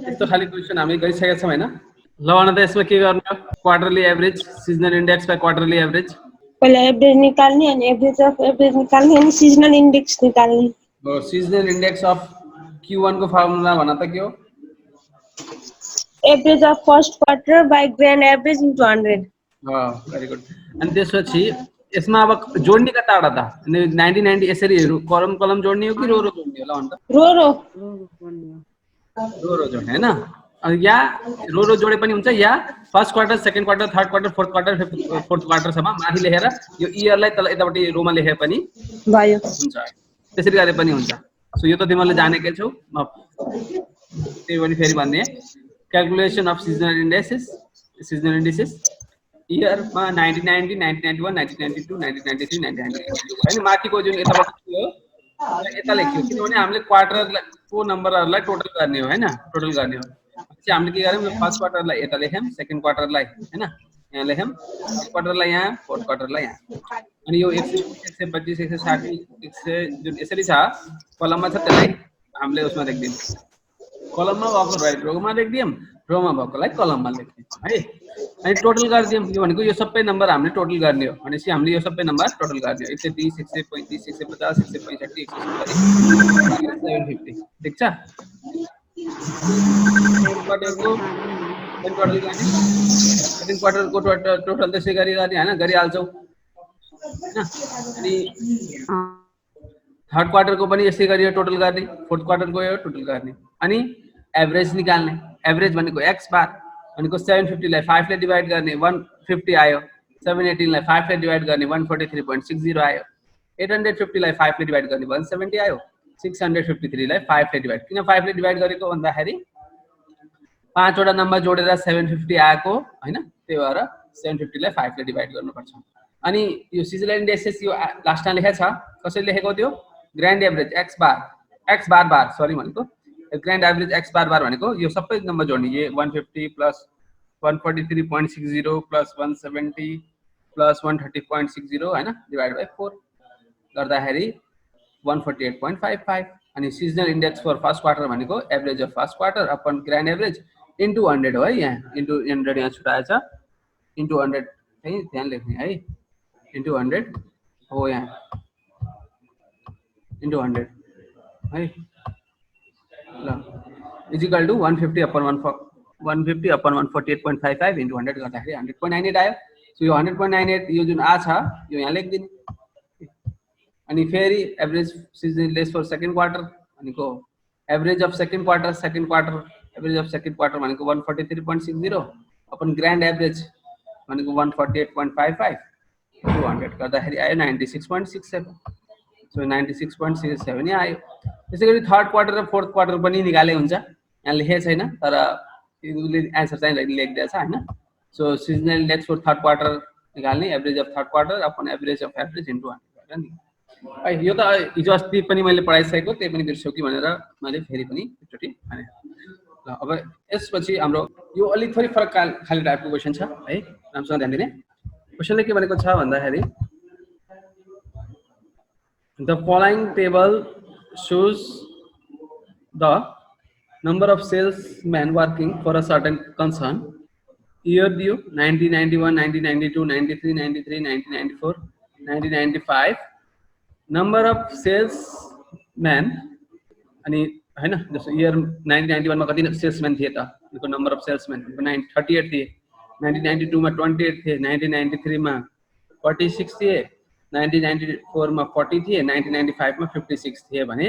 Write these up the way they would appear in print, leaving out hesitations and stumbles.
यस्तो खाली क्वेसन हामी गरिसकेका छौँ हैन ल भन त यसमा के गर्ने हो quarterly average seasonal index by quarterly average पहिला एभरेज निकाल्ने अनि एभरेज अफ एभरेज निकाल्ने अनि सिजनल इन्डेक्स निकाल्ने हो सिजनल इन्डेक्स अफ Q1 को फर्मुला भन त के हो average of first quarter by grand average into 100 very good अनि त्यसपछि यसमा अब जोड्ने कताबाट त 90 90 यसरी कलम कलम जोड्ने हो कि रो रो जोड्ने हो ल भन त रो रो रो रो जोड्ने हैन अनि या रो रो जोडे पनि हुन्छ या first quarter second quarter third quarter fourth quarter fourth quarter सम्म माथि लेखेर यो इयरलाई तल यतापट्टि रोमा लेखे पनि भयो हुन्छ त्यसरी गरे पनि हुन्छ सो यो त तिमीले जानेकै छौ म त्यही पनि फेरि भन्ने क्याल्कुलेसन अफ सिजनल इन्डेक्सेस इयरमा 1990 1991 1992 1993 1994 हैन माथिको जुन यताबाट थियो यता लेख्यो किनभने हामीले क्वार्टरको नम्बरहरुलाई टोटल गर्ने हो हैन टोटल गर्ने हो चाहिँ हामीले के गर्यौं फर्स्ट क्वार्टरलाई यता लेख्यौं सेकेन्ड क्वार्टरलाई हैन यहाँ लेख्यौं थर्ड क्वार्टरलाई यहाँ फोर्थ क्वार्टरलाई यहाँ अनि यो 125 160 100 जुन यसरी छ कलममा छ त्यसलाई हामीले उसमा लेख्दियौं कलममा भएको राइट रोमा लेख्दियौं रोमा भएकोलाई कलममा लेख्दियौं है अनि टोटल गर्दियौं यो भनेको यो सबै नम्बर हामीले टोटल गर्ने हो भनेपछि हामीले यो सबै नम्बर टोटल गर्ने हो 130 135 150 165 170 750 ठीक छ क्वार्टरको टोटल गर्ने सेकेन्ड क्वार्टरको टोटल त्यसै गरी गर्ने हैन गरिहाल्छौ हैन अनि थर्ड क्वार्टरको पनि यसै गरी टोटल गर्ने फोर्थ क्वार्टरको यो टोटल गर्ने अनि एभरेज निकाल्ने एभरेज भनेको x बार भनेको 750 लाई 5 ले डिवाइड गर्ने 150 आयो 718 लाई 5 ले डिवाइड गर्ने 143.60 आयो 850 लाई 5 ले डिवाइड गर्ने 170 आयो 653 लाई 5 ले डिवाइड किन 5 ले डिवाइड गरेको भन्दाखेरि पाँच वटा नम्बर जोडेर 750 आएको हैन त्यही भएर 750 लाई 5 ले डिवाइड गर्नुपर्छ अनि यो सिजनल इन्डेक्सेस यो लास्टमा लेखेको छ कसरी लेखेको थियो ग्रान्ड एभरेज x बार सरी भनेको ग्रान्ड एभरेज x बार भनेको यो सबै नम्बर जोड्ने ये 150 प्लस 143.60 प्लस 170 प्लस 130.60 हैन डिवाइड बाइ 4 गर्दाखेरि 148.55 अनि seasonal index for first quarter भनेको average of first quarter upon grand average into 100 हो है यहाँ इन्टु 100 यहाँ छुटाएछ इन्टु 100 है ध्यान लेख्ने है इन्टु 100 हो यहाँ इन्टु 100 है ल equal to 150 upon 150 upon 148.55 into 100 गर्दाखेरि 100.98 आयो सो यो 100.98 यो जुन आ छ यो यहाँ लेख्दिने अनि फेरि average seasonal index for second quarter भनेको average of second quarter average of second quarter भनेको 143.60 अपन ग्रान्ड एभरेज भनेको 148.55 200 गर्दाखेरि आयो 96.67 सो 96.67 आयो त्यसैगरी थर्ड क्वार्टर र फोर्थ क्वार्टर पनि निकाले हुन्छ यहाँ लेखेको छैन तर यसले आन्सर चाहिँ लेखिदिएछ हैन so seasonal index for third quarter निकाल्ने average of third quarter upon average of average into 100 गरेर नि यो त हिजो अस्ति पनि मैले पढाइसकेको त्यही पनि बिर्स्यौ कि भनेर मैले फेरि पनि एकचोटि भने ल अब यसपछि हाम्रो यो अलिक थोरै फरक खाली टाइपको क्वेसन छ है राम्रोसँग ध्यान दिने क्वेसनले के भनेको छ भन्दाखेरि the following table shows the number of salesmen working for a certain concern year दियो 1991 1992 93 93 1994 1995 number of salesmen अनि हैन जस्तो इयर 1991 मा कति सेल्समैन थिए त उनको नम्बर अफ सेल्समैन 38 थिए 1992 मा 28 थिए 1993 मा 46 थिए 1994 मा 40 थिए 1995 मा 56 थिए भने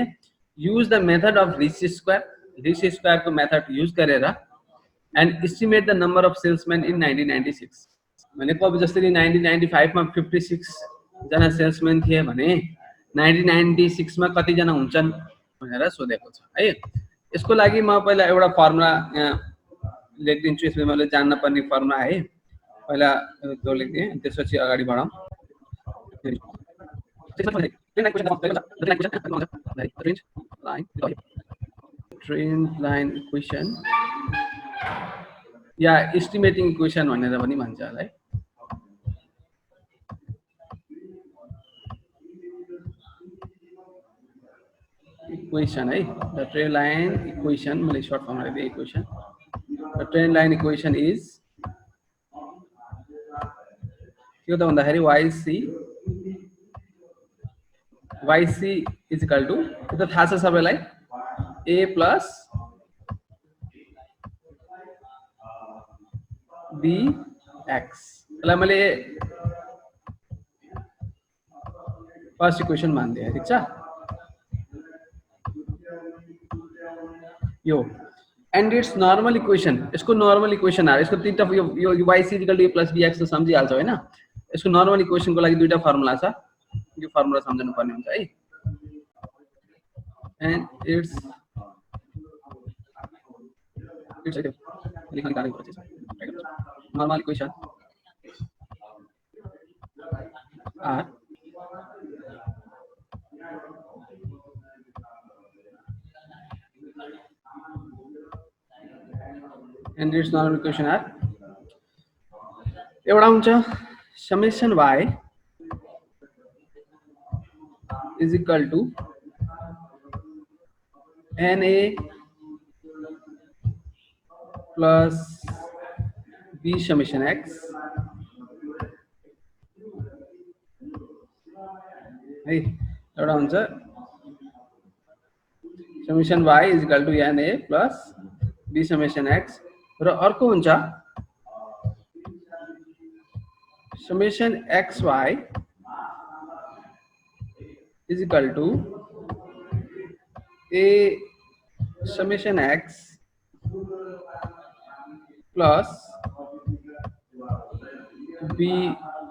use the method of least square को मेथड युज गरेर and estimate the number of salesmen in 1996 भनेको अब जसरी 1995 मा 56 जना सेल्समैन थिए भने 1996 मा कति जना हुन्छन् भनेर सोधेको छ है यसको लागि म पहिला एउटा फर्मुला यहाँ लेख्दिन्छु यसले मैले जान्न पर्ने फर्मुला है पहिला त्यो लेख्दिए त्यसपछि अगाडि बढाउँ ट्रेन्ड लाइन इक्वेसन या एस्टिमेटिङ इक्वेसन भनेर पनि भन्छ है इक्वेसन है द ट्रेन लाइन इक्वेसन मैले सर्ट फर्ममा लेखेँ equation the trend line equation is के हो त भन्दाखेरि yc इज इक्वल टू त्यो त थाहा छ सबैलाई a प्लस bx यसलाई मैले फर्स्ट इक्वेसन मान्दिएँ ठीक छ यो एन्ड इट्स नर्मल इक्वेसन यसको नर्मल इक्वेसन आयो यसको तीनटा यो yc equal to a plus bx त सम्झिहाल्छ हैन यसको नर्मल इक्वेसनको लागि दुईटा फर्मुला छ यो फर्मुला सम्झनु पर्ने हुन्छ है and it's normal equation are and its normal equation are एउटा हुन्छ summation y is equal to na plus b summation x है एउटा हुन्छ summation y is equal to na plus b summation x र अर्को हुन्छ summation xy is equal to a summation x plus b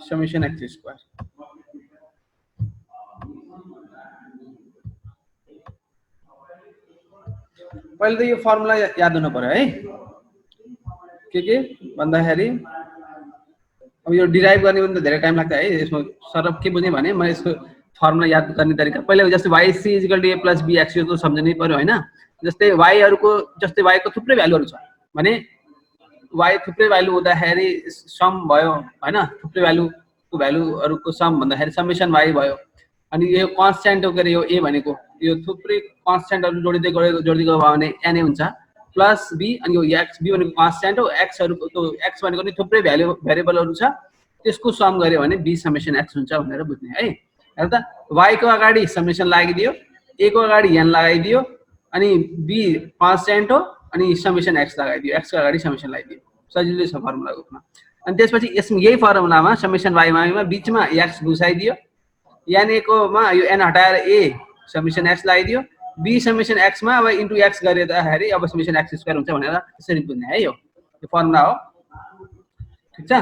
summation x square पहिले त यो formula याद हुनु पर्यो है के भन्दाखेरि अब यो डिराइभ गर्ने पनि त धेरै टाइम लाग्छ है यसमा सरब के बुझ्ने भने म यसको फर्मुला याद गर्ने तरिका पहिले जस्तै yc = a + bx यो त सम्झनै पर्यो हैन जस्तै y हरुको जस्तै y को थुप्रै भ्यालुहरु छ भने y थुप्रै भ्यालु हुँदाखेरि सम भयो हैन थुप्रै भ्यालुहरुको सम भन्दाखेरि समेसन y भयो अनि यो कन्स्ट्यान्ट हो गरे यो a भनेको यो थुप्रै कन्स्ट्यान्टहरु जोड्दै गयो भने na हुन्छ प्लस b अनि यो x b भनेको कन्स्ट्यान्ट हो x हरुको त x भनेको नि थुप्रै भेरिएबलहरु छ त्यसको सम गर्यो भने b समेसन x हुन्छ भनेर बुझ्ने है हेर त y को अगाडि समेसन लगाइदियो a को अगाडि n लगाइदियो अनि b कन्स्ट्यान्ट हो अनि समेसन x लगाइदियो x को अगाडि समेसन लगाइदियो सजिलो छ फर्मुला रूपमा अनि त्यसपछि यसमा यही फर्मुलामा समेसन y मा बीचमा x घुसाइदियो na को मा यो n हटाएर a summation x लगाइदियो b summation x मा अब इन्टु x गरेदाखेरि अब समेसन x स्क्वायर हुन्छ भनेर यसरी बुझ्ने है यो फर्मुला हो ठीक छ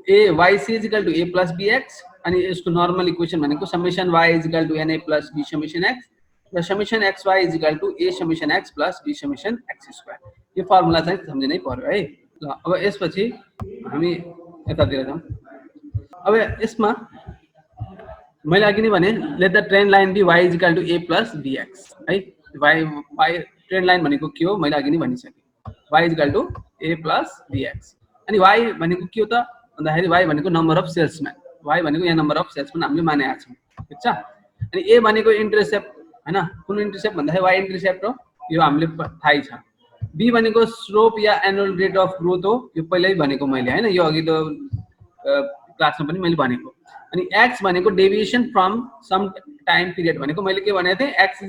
yc = a + bx अनि यसको नर्मल इक्वेसन भनेको summation y = na + b summation x र summation xy = a summation x + b summation x square यो फर्मुला चाहिँ सम्झिनै पर्यो है ल अब यसपछि हामी यतातिर जाउँ अब यसमा मैले अघि नै भने let the trend line be y = a + bx है y ट्रेन लाइन भनेको के हो मैले अघि नै भनिसके y = a + bx अनि y भनेको के हो त भन्दाखेरि y भनेको नम्बर अफ सेल्सम्यान y भनेको यहाँ नम्बर अफ सेल्सम्यान हामीले मानेका छौं ठीक छ अनि a भनेको इन्टरसेप्ट हैन कुन इन्टरसेप्ट भन्दाखेरि y इन्टरसेप्ट हो यो हामीले थाहै छ b भनेको slope yeah annual rate of growth हो यो पहिल्यै भनेको मैले हैन यो अघि त क्लासमा पनि मैले भनेको अनि x भनेको deviation from some time period भनेको मैले के भनेको थिए x =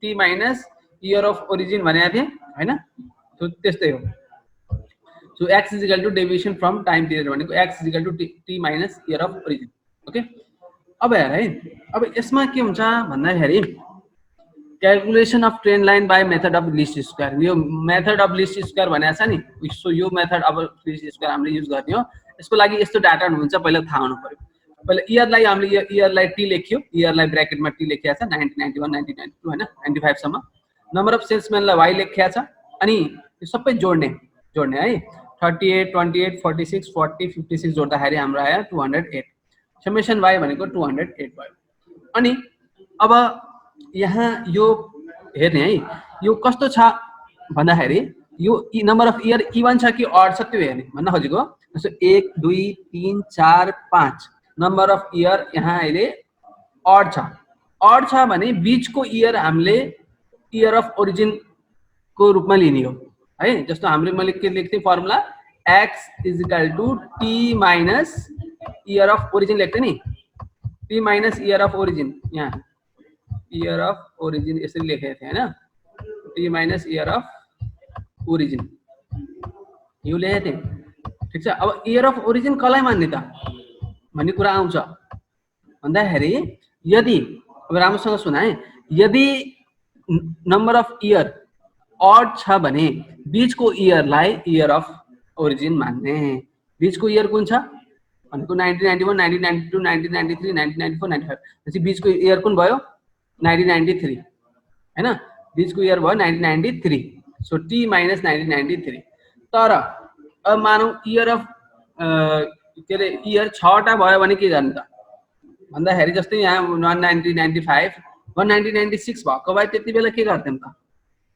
t - year of origin भनेको थिए हैन सो त्यस्तै हो so x = deviation from time period भनेको x = t - year of origin okay अब हेर है अब यसमा के हुन्छ भन्दाखेरि calculation of trend line by method of least square यो मेथड अफ लिस्ट स्क्वायर भनेको छ नि सो यो मेथड अफ लिस्ट स्क्वायर हामीले युज गर्ने हो यसको लागि यस्तो डाटा हुन्छ पहिला थाहा हुनु पर्यो पहिले इयरलाई हामीले इयरलाई t लेख्यो इयरलाई ब्र्याकेटमा t लेखिया छ 1991 1992 हैन 95 सम्म नम्बर अफ सेल्सम्यानलाई y लेखिया छ अनि यो सबै जोड्ने है 38 28 46 40 56 जोड्दाखेरि हाम्रो आयो 208 समेसन y भनेको 208 भयो अनि अब यहाँ यो हेर्ने है यो कस्तो छ भन्दाखेरि यो नम्बर अफ इयर इवन छ कि अड छ त्यो हेर्ने भन्न खोजेको जस्तो 1 2 3 4 5 नम्बर अफ इयर यहाँ अहिले अड छ भने बीचको इयर हामीले इयर अफ ओरिजिन को रूपमा लिने हो है। जस्तो हामीले मैले के लेख्थे formula x is equal to t minus year of origin लेख्थे नि, t minus year of origin, यहाँ इयर अफ ओरिजिन यसरी लेखेको थिएँ हैन, t minus year of origin यो लेखेको थिएँ। ठिक छ, अब इयर अफ ओरिजिन कसलाई मान्ने त भन्ने कुरा आउँछ भन्दाखेरि यदि अब राम्रोसँग सुन है, यदि नम्बर अफ इयर अड छ भने बीचको इयरलाई इयर अफ ओरिजिन मान्ने। बीचको इयर कुन छ भनेको 1991, 1992, 1993, 1994, 95, त्यसपछि बीचको इयर कुन भयो 1993 हैन, बीचको इयर भयो 1993, सो टी माइनस 1993। तर अब मानौ इयर अफ के अरे इयर 6 भयो भने के गर्ने त भन्दाखेरि जस्तै यहाँ 1995 1996 भएको भए त्यति बेला के गर्थ्यौं त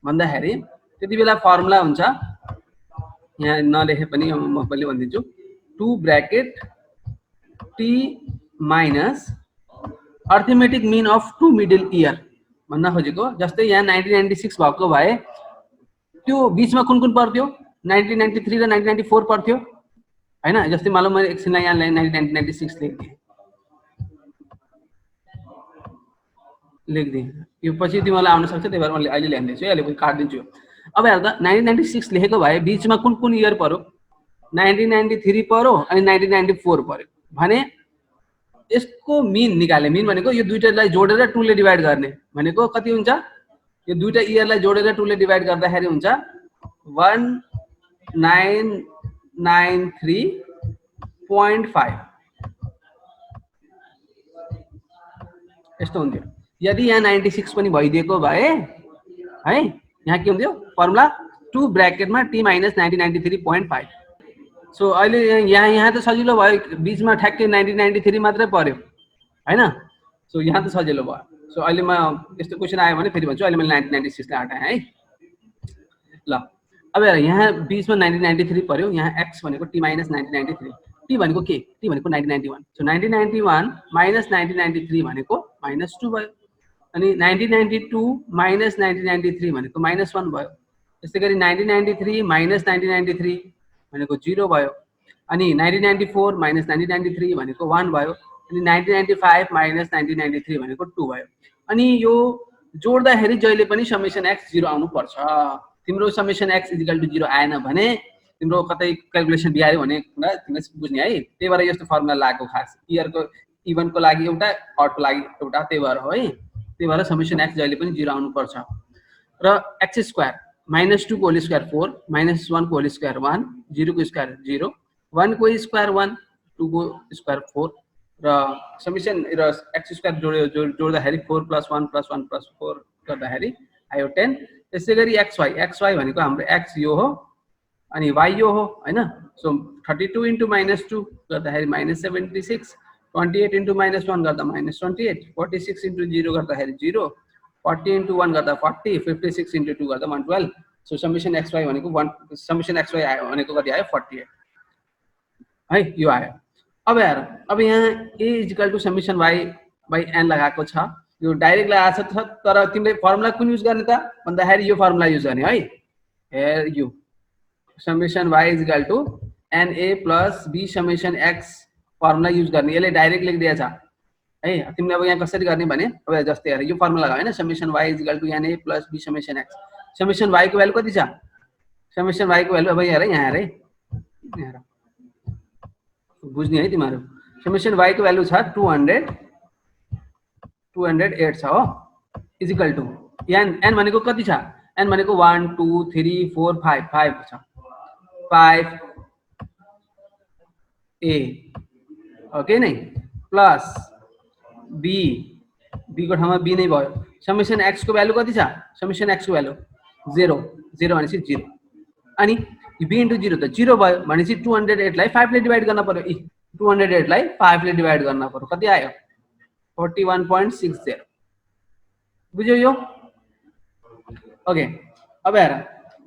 भन्दाखेरि त्यति बेला फर्मुला हुन्छ, यहाँ नलेखे पनि म पनि भनिदिन्छु, 2 bracket t minus arithmetic mean of 2 middle year भन्न खोजेको। जस्तै यहाँ 1996 भएको भए त्यो बीचमा कुन कुन पर्थ्यो 1993 र 1994 पर्थ्यो हैन। जस्तै मालुम मैले एकछिनलाई यहाँ 1996 लेख्दिएँ, यो पछि तिमीलाई आउन सक्छ, त्यही भएर मैले अहिले ल्याइदिन्छु, अहिले पनि काट्दिन्छु। अब हेर्दा 1996 लेखेको भए बीचमा कुन कुन इयर पर्यो 1993 पर्यो अनि 1994 पर्यो भने यसको मिन निकाले। मिन भनेको यो दुईटालाई जोडेर 2 ले डिवाइड गर्ने भनेको कति हुन्छ, यो दुईटा इयरलाई जोडेर 2 ले डिवाइड गर्दाखेरि हुन्छ 1993.5 यस्तो हुन्थ्यो। यदि यहाँ 96 पनि भइदिएको भए है, यहाँ के हुन्थ्यो फर्मुला 2 ब्रैकेटमा t माइनस 1993.5। सो अहिले यहाँ त सजिलो भयो, बीचमा ठ्याक्कै 1993 मात्रै पर्यो हैन, सो यहाँ त सजिलो भयो। सो अहिले म यस्तो क्वेशन आयो भने फेरि भन्छु, अहिले मैले 1996 लाई हटाएँ है ल। अब हेर यहाँ बीचमा 1993 पर्यो, यहाँ x भनेको t माइनस 1993, t भनेको के, t भनेको 1991, सो 1991 माइनस 1993 भनेको -2 भयो, अनि 1992 माइनस 1993 भनेको -1 भयो। त्यसै गरी 1993 माइनस 1993 भनेको 0 भयो, अनि 1994 माइनस 1993 भनेको 1 भयो, अनि 1995 माइनस 1993 भनेको 2 भयो। अनि यो जोड्दाखेरि जहिले पनि समेसन x 0 आउनु पर्छ। तिम्रो समेसन x = 0 आएन भने तिम्रो कतै क्याल्कुलेसन बिगार्यो भने कुरा तिमीले बुझ्ने है। त्यही भएर यस्तो फर्मुला लागेको खास, इयरको इभनको लागि एउटा अडको लागि एउटा, त्यही भएर हो है। त्यही भएर समेसन x जहिले पनि 0 आउनु पर्छ। र x स्क्वायर -2 को होल स्क्वायर 4 -1 को होल स्क्वायर 1 0 को स्क्वायर 0 1 को स्क्वायर 1 2 को स्क्वायर 4 र समेसन र x स्क्वायर जोड्दाखेरि 4 + 1 + 1 + 4 गर्दाखेरि आयो 10। त्यसै गरी xy भनेको हाम्रो x यो हो अनि y यो हो हैन। सो 32 * -2 गर्दाखेरि -76, 28 * -1 गर्दा -28, 46 * 0 गर्दाखेरि 0, 40 * 1 गर्दा 40, 56 * 2 गर्दा 112। सो समेसन xy भनेको 1 समेसन xy आयो भनेको कति आयो 48 है, यो आयो। अब हेर, अब यहाँ a = समेसन y/n लगाएको छ, यो डाइरेक्ट लगाएको छ, तर तिमीले फर्मुला कुन युज गर्ने त भन्दाखेरि यो फर्मुला युज गर्ने है। हेर यो summation y = na + b summation x formula use गर्ने, यसले डाइरेक्ट लेखिदिएको छ है। तिमीले अब यहाँ कसरी गर्ने भने अब जस्तै हेर यो फर्मुला लगायो हैन, summation y = na + b summation x। Summation y को भ्यालु कति छ, समेसन y को भ्यालु अब यहाँ हेर है, यहाँ बुझ्ने है तिमीहरु। समेसन y को भ्यालु छ 208 छ हो, = n भनेको कति छ, n भनेको 1 2 3 4 5 5 छ, 5 a ओके नै प्लस b को ठाउँमा b नै भयो। समेसन x को भ्यालु कति छ, समेसन x को भ्यालु 0 0 भनेपछि 0, अनि b * 0 त 0 भयो भनेपछि 208 लाई 5 ले डिवाइड गर्न पर्यो। 208 लाई 5 ले डिवाइड गर्न पर्यो, कति आयो 41.60। बुझ्यौ यो ओके। अब हेर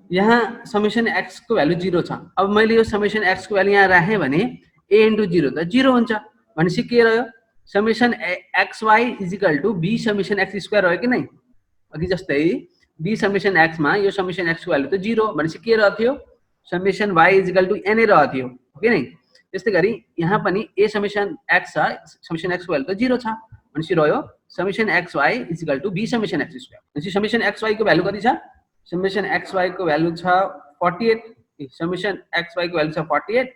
यहाँ समेसन x को भ्यालु 0 छ, अब मैले यो समेसन x को भ्यालु यहाँ राखे भने a * 0 त 0 हुन्छ भनेपछि के रह्यो, summation xy = b summation x square हो कि नै। अघि जस्तै बी समेसन एक्स मा यो समेसन एक्स को भ्यालु त 0 भनेपछि के रहथ्यो summation y equal to n रहथ्यो हो कि नै त्यस्तै गरी यहाँ पनि a समेसन x छ समेसन x को भ्यालु त 0 छ भनेपछि रह्यो summation xy equal to b summation x square भनेपछि समेसन xy को भ्यालु कति छ समेसन xy को भ्यालु छ 48 समेसन xy को भ्यालु छ 48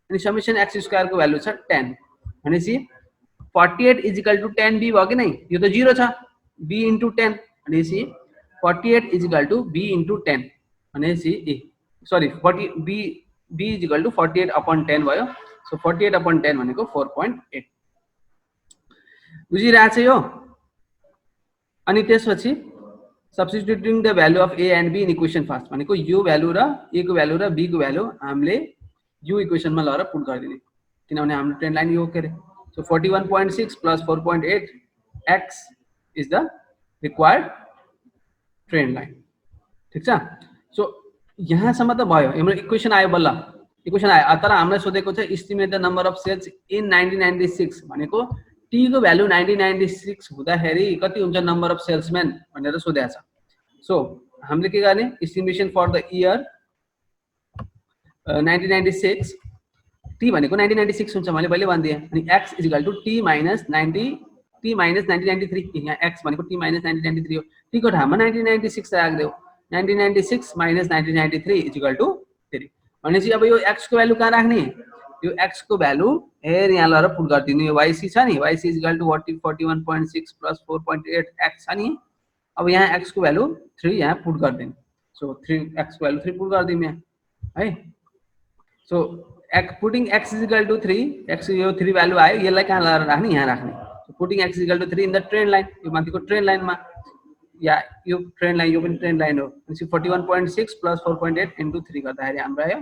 अनि समेसन x स्क्वायर को भ्यालु छ 10 भनेपछि 48 इक्वल टु 10b भयो कि नै यो त 0 छ b इन्टु 10 भनेपछि 48 इक्वल टु b इन्टु 10 भनेपछि sorry 40 b equal to 48 upon 10 भयो सो 48 अपन 10 भनेको 4.8 बुझिरहेछ यो अनि त्यसपछि substituting the value of a and b in equation first भनेको यो भ्यालु र a को भ्यालु र b को भ्यालु हामीले यो इक्वेसनमा लगाएर पुट गरिदिने किनभने हाम्रो ट्रेन्ड लाइन यो के रे so 41.6 plus 4.8 x is the required trend line ठीक छ सो यहाँसम्म त भयो हाम्रो इक्वेसन आयो बल्ल इक्वेसन आयो तर हामीलाई सोधेको छ estimate the number of sales in 1996 भनेको t को भ्यालु 1996 हुँदाखेरि कति हुन्छ नम्बर अफ सेल्सम्यान भनेर सोधेको छ सो हामीले के गर्ने estimation for the year 1996 t भनेको 1996 हुन्छ मैले पहिले भनिदिएँ अनि x equal to t minus 1993 यहाँ x भनेको t माइनस 1993 हो t को ठाउँमा 1996 राख्दियो 1996 माइनस 1993 इक्वल टु 3 भनेपछि अब यो x को भ्यालु कहाँ राख्ने यो x को भ्यालु हेर यहाँ लगाएर पुट गरिदिनु यो yc छ नि yc equal to 41.6 plus 4.8 x छ नि अब यहाँ x को भ्यालु 3 यहाँ पुट गरिदिनु सो 3x को भ्यालु 3 पुट गरिदिनु यहाँ है so putting x equal to 3 x यो 3 भ्यालु आयो यसलाई कहाँ लगाएर राख्ने यहाँ राख्ने putting x equal to 3 in the trend line यो माथिको ट्रेन्ड लाइनमा या यो ट्रेन्ड लाइन यो पनि ट्रेन्ड लाइन हो भनेपछि 41.6 प्लस 4.8 इन्टु 3 गर्दाखेरि हाम्रो आयो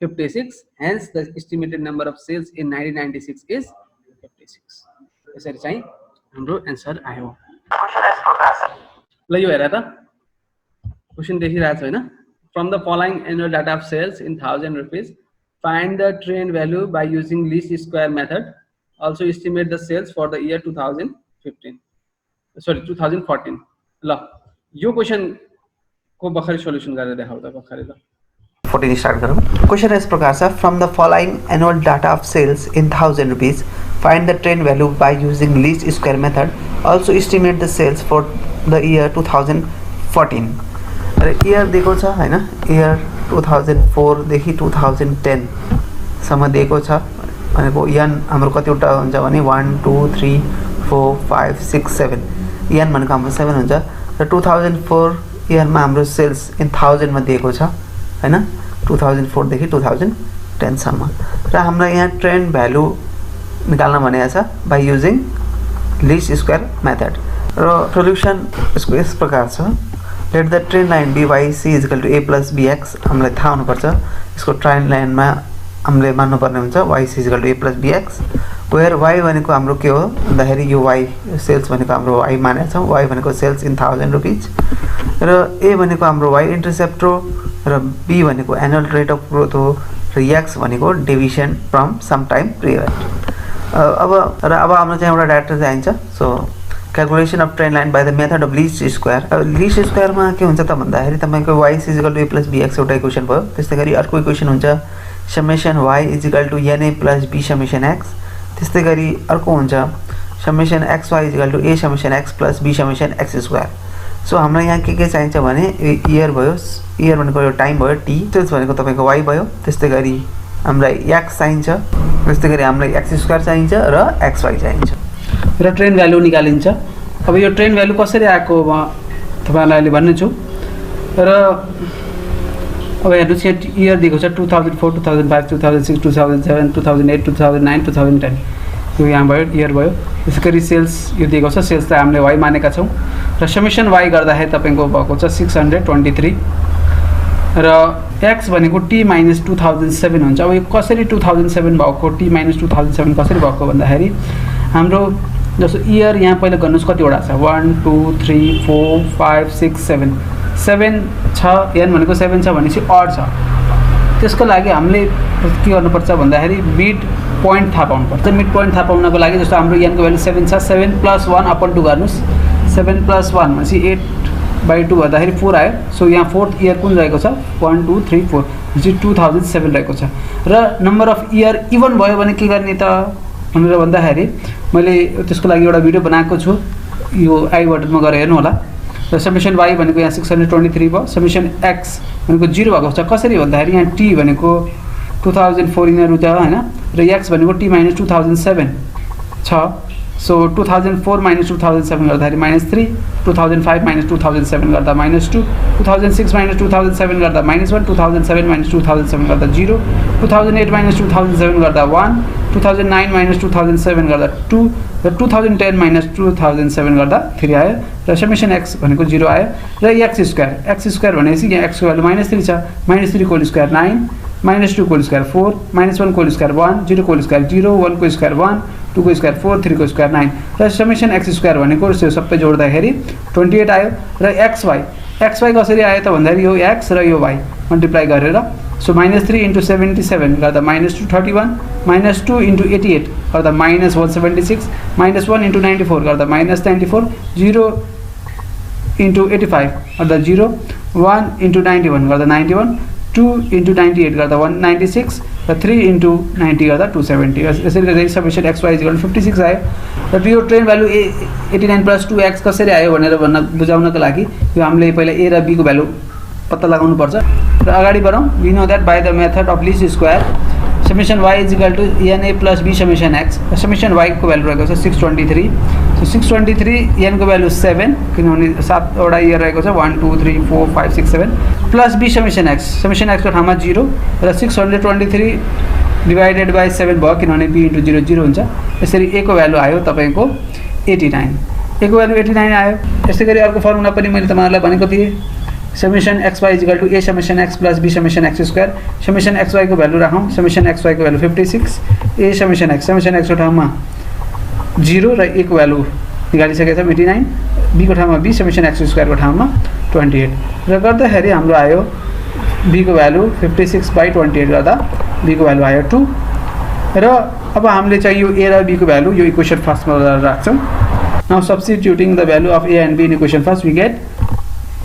56 hence the estimated number of sales in 1996 is 56 यसरी चाहिँ हाम्रो एन्सर आयो ल यो हेर त क्वेशन देखिरहेछ हैन from the following annual data of sales in 1000 rupees find the trend value by using least square method also estimate the sales for the year 2014 ल यो क्वेशन को बखरी सोल्युसन गरेर देखाउ त बखरी ल 14 स्टार्ट गरौँ क्वेशन यस प्रकार छ from the following annual data of sales in 1000 rupees find the trend value by using least square method also estimate the sales for the year 2014 र इयर दिएको छ हैन इयर 2004 देखि 2010 सम्म दिएको छ भनेको यान हाम्रो कतिवटा हुन्छ भने 1 2 3 4 5 6 7 यान भनेको हाम्रो 7 हुन्छ र 2004 इयरमा हाम्रो सेल्स इन 1000 मा दिएको छ हैन 2004 देखि 2010 सम्म र हाम्रो यहाँ ट्रेन्ड भ्यालु निकाल्न भनेको छ by using least square method र सोल्युसन यसको यस प्रकार छ let the trend line be yc is equal to a plus bx हामीलाई थाहा हुनुपर्छ यसको ट्रेन्ड लाइनमा हामीले मान्नु पर्ने हुन्छ yc is equal to a plus bx where y भनेको हाम्रो के हो भन्दाखेरि यो y सेल्स भनेको हाम्रो y मानेको छौं y भनेको सेल्स इन 1000 रुपीस र a भनेको हाम्रो y इन्टरसेप्ट हो र b भनेको एनुअल रेट अफ ग्रोथ हो र x भनेको deviation from some time period अब हाम्रो चाहिँ एउटा डाटा चाहिन्छ so calculation of trend line by the method of least square least square मा के हुन्छ त भन्दाखेरि तपाईको y is equal to a plus bx एउटा इक्वेसन भयो त्यस्तै गरी अर्को इक्वेसन हुन्छ summation y is equal to na plus b summation x त्यस्तै गरी अर्को हुन्छ summation xy is equal to a summation x plus b summation x square so हाम्रो यहाँ के चाहिन्छ भने इयर भयो इयर भनेको यो टाइम भयो t सेल्स भनेको तपाईको y भयो त्यस्तै गरी हामीलाई x चाहिन्छ त्यस्तै गरी हामीलाई x स्क्वायर चाहिन्छ र xy चाहिन्छ र ट्रेन्ड भ्यालु निकालिन्छ अब यो ट्रेन्ड भ्यालु कसरी आएको म तपाईहरुलाई अहिले भन्नेछु र अब हेर्नुस् यहाँ इयर दिएको छ 2004 2005 2006 2007 2008 2009 2010 यो यहाँ भयो इयर भयो त्यसैगरी सेल्स यो दिएको छ सेल्स त हामीले y मानेका छौं र समेसन y गर्दाखेरि तपाईको भएको छ 623 र x भनेको t - 2007 हुन्छ अब यो कसरी 2007 भएको t - 2007 कसरी भएको भन्दाखेरि हाम्रो जस्तो इयर यहाँ पहिला गर्नुस् कतिवटा छ 1 2 3 4 5 6 7 7 छ n भनेको 7 छ भनेपछि अड छ त्यसको लागि हामीले के गर्नुपर्छ भन्दाखेरि मिड पोइन्ट थाहा पाउनुपर्छ मिड पोइन्ट थाहा पाउनको लागि जस्तो हाम्रो n को भ्यालु 7 छ 7 + 1 / 2 गर्नुस् 7 + 1 भनेपछि 8 बाई 2 गर्दाखेरि 4 आयो। सो यहाँ फोर्थ इयर कुन रहेको छ 1 2 3 4 जुन 2007 रहेको छ। र नम्बर अफ इयर इभन भयो भने के गर्ने त भनेर भन्दाखेरि मैले त्यसको लागि एउटा भिडियो बनाएको छु, यो आई बटनमा गएर हेर्नु होला। र समेसन वाई भनेको यहाँ 623 भयो, समेसन एक्स भनेको 0 भएको छ। कसरी भन्दाखेरि यहाँ टी भनेको 2004 यिनीहरू त हैन, र एक्स भनेको टी माइनस 2007 छ। सो 2004 माइनस 2007 गर्दाखेरि -3, 2005 माइनस 2007 गर्दा -2, 2006 माइनस 2007 गर्दा -1, 2007 माइनस 2007 गर्दा 0, 2008 माइनस 2007 गर्दा 1, 2009 माइनस 2007 गर्दा 2, र 2010 माइनस 2007 गर्दा 3 आयो। र समेसन एक्स भनेको 0 आयो। र एक्स स्क्वायर भनेपछि यहाँ एक्सको भ्यालु -3 छ, -3 को होल स्क्वायर 9, -2 को होल स्क्वायर 4, -1 को होल स्क्वायर 1, 0 को होल स्क्वायर 0, 1 को स्क्वायर 1, 2 को स्क्वायर 4, 3 को स्क्वायर 9। र समेसन एक्स स्क्वायर भनेको सबै जोड्दाखेरि 28 आयो। र एक्स वाई कसरी आयो त भन्दाखेरि यो एक्स र यो वाई मल्टिप्लाई गरेर, सो -3 × 77 गर्दा -231, -2 × 88 गर्दा -176, -1 × 94 गर्दा -94, 0 × 85 गर्दा 0, 1 × 91 गर्दा 91, 2 × 98 गर्दा 196, र 3 × 90 गर्दा 270। यसरी गर्दा समेसन एक्स वाई 56 आयो। र यो ट्रेन भ्यालु 89 + 2x कसरी आयो भनेर बुझाउनको लागि यो हामीले पहिला ए र बी को भ्यालु पत्ता लगाउनु पर्छ। र अगाडि बढौँ। We know that by the method of least square summation y = na + b summation x। Summation y को भ्यालु रहेको छ 623। सो 623 n को भ्यालु 7 किनभने 7 वटा इयर रहेको छ 1 2 3 4 5 6 7 plus b summation x। Summation x को ठाउँमा 0 र 623 डिवाइडेड बाई 7 भयो किनभने b × 0 0 हुन्छ। यसरी a को भ्यालु आयो तपाईको 89। a को भ्यालु 89 आयो। यसै गरी अर्को फर्मुला पनि मैले तपाईहरुलाई भनेको थिएँ, summation xy = a summation x + b summation x square. Summation xy को भ्यालु राखौं। समेसन xy को भ्यालु 56, a समेसन x को ठाउँमा 0 र a को भ्यालु निकालिसकेका छौं 89, b को ठाउँमा b समेसन x स्क्वायर को ठाउँमा 28 र गर्दाखेरि हाम्रो आयो b को भ्यालु 56/28 गर्दा b को भ्यालु आयो 2। र अब हामीले चाहिँ यो a र b को भ्यालु यो इक्वेसन फर्स्टमा राख्छौं। Now substituting the value of a and b in equation first we get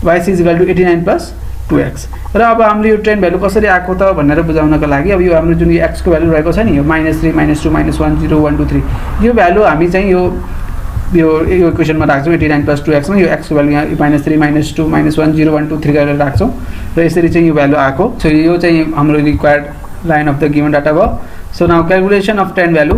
y = 89 + 2x। र अब हामीले यो ट्रेन भ्यालु कसरी आएको त भनेर बुझाउनको लागि अब यो हाम्रो जुन यो x को भ्यालु रहेको छ नि यो -3 -2 -1 0 1 2 3 यो भ्यालु हामी चाहिँ यो इक्वेसनमा राख्छौं 89 + 2x मा। यो x को भ्यालु यहाँ -3 -2 -1 0 1 2 3 गरेर राख्छौं र यसरी चाहिँ यो भ्यालु आएको। सो यो चाहिँ हाम्रो required line of the given data भयो। So now calculation of trend value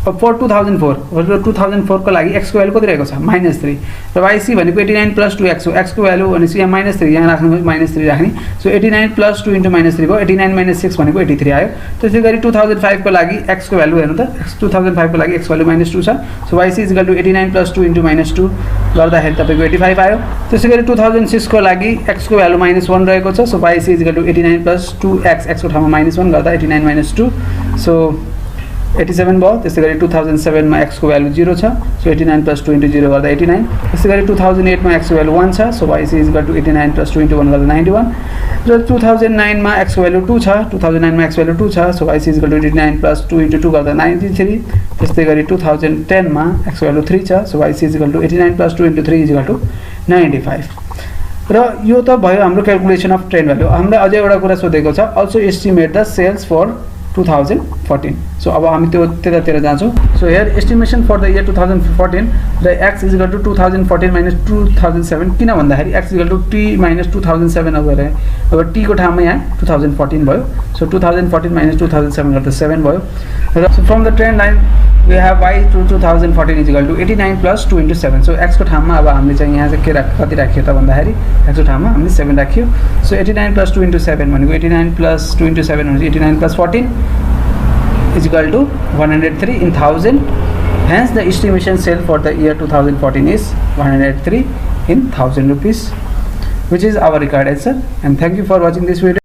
for 2004 को लागि x को भ्यालु कति रहेको छ -3 र yc भनेको 89 + 2x हो। x को भ्यालु भनेपछि यहाँ -3 यहाँ राख्नु -3 राख्ने। सो 89 + 2 × -3 भयो। 89 - 6 भनेको 83 आयो। त्यसै गरी 2005 को लागि x को भ्यालु हेर्नु त 2005 को लागि x भ्यालु -2 छ। सो yc = 89 + 2 × -2 गर्दाखेरि तपाईको 85 आयो। त्यसै गरी 2006 को लागि x को भ्यालु -1 रहेको छ। सो yc = 89 + 2x x को ठाउँमा -1 गर्दा 89 - 2 सो 87 भयो। त्यसै गरी 2007 मा x को भ्यालु 0 छ। सो 89 + 2 × 0 गर्दा 89। त्यसै गरी 2008 मा x को भ्यालु 1 छ। सो yc = 89 + 2 × 1 गर्दा 91 र 2009 मा x को भ्यालु 2 छ। 2009 मा x भ्यालु 2 छ। सो yc = 89 + 2 × 2 गर्दा 93। त्यस्तै गरी 2010 मा x को भ्यालु 3 छ। So yc = 89 + 2 × 3 = 95। र यो त भयो हाम्रो क्याल्कुलेसन अफ ट्रेन भ्यालु। हामीले अझै एउटा कुरा सोधेको छ, also estimate the sales for 2014। So अब हामी त्यो त्यतातिर जान्छौं। So here estimation for the year 2014 the x = 2014 - 2007 किन भन्दाखेरि x = t - 2007 अब t को ठाउँमा यहाँ 2014 भयो। सो 2014 - 2007 गर्दा 7 भयो। र so from the trend line we have y to 2014 = 89 + 2 × 7। So x को ठाउँमा अब हामीले चाहिँ यहाँ चाहिँ कति राखियो त भन्दाखेरि x को ठाउँमा हामीले 7 राखियो। सो 89 + 2 × 7 भनेको 89 + 2 × 7 भनेको 89 + 14 = 103 in 1000। Hence the estimation sale for the year 2014 is 103 in 1000 rupees, which is our required answer. And thank you for watching this video.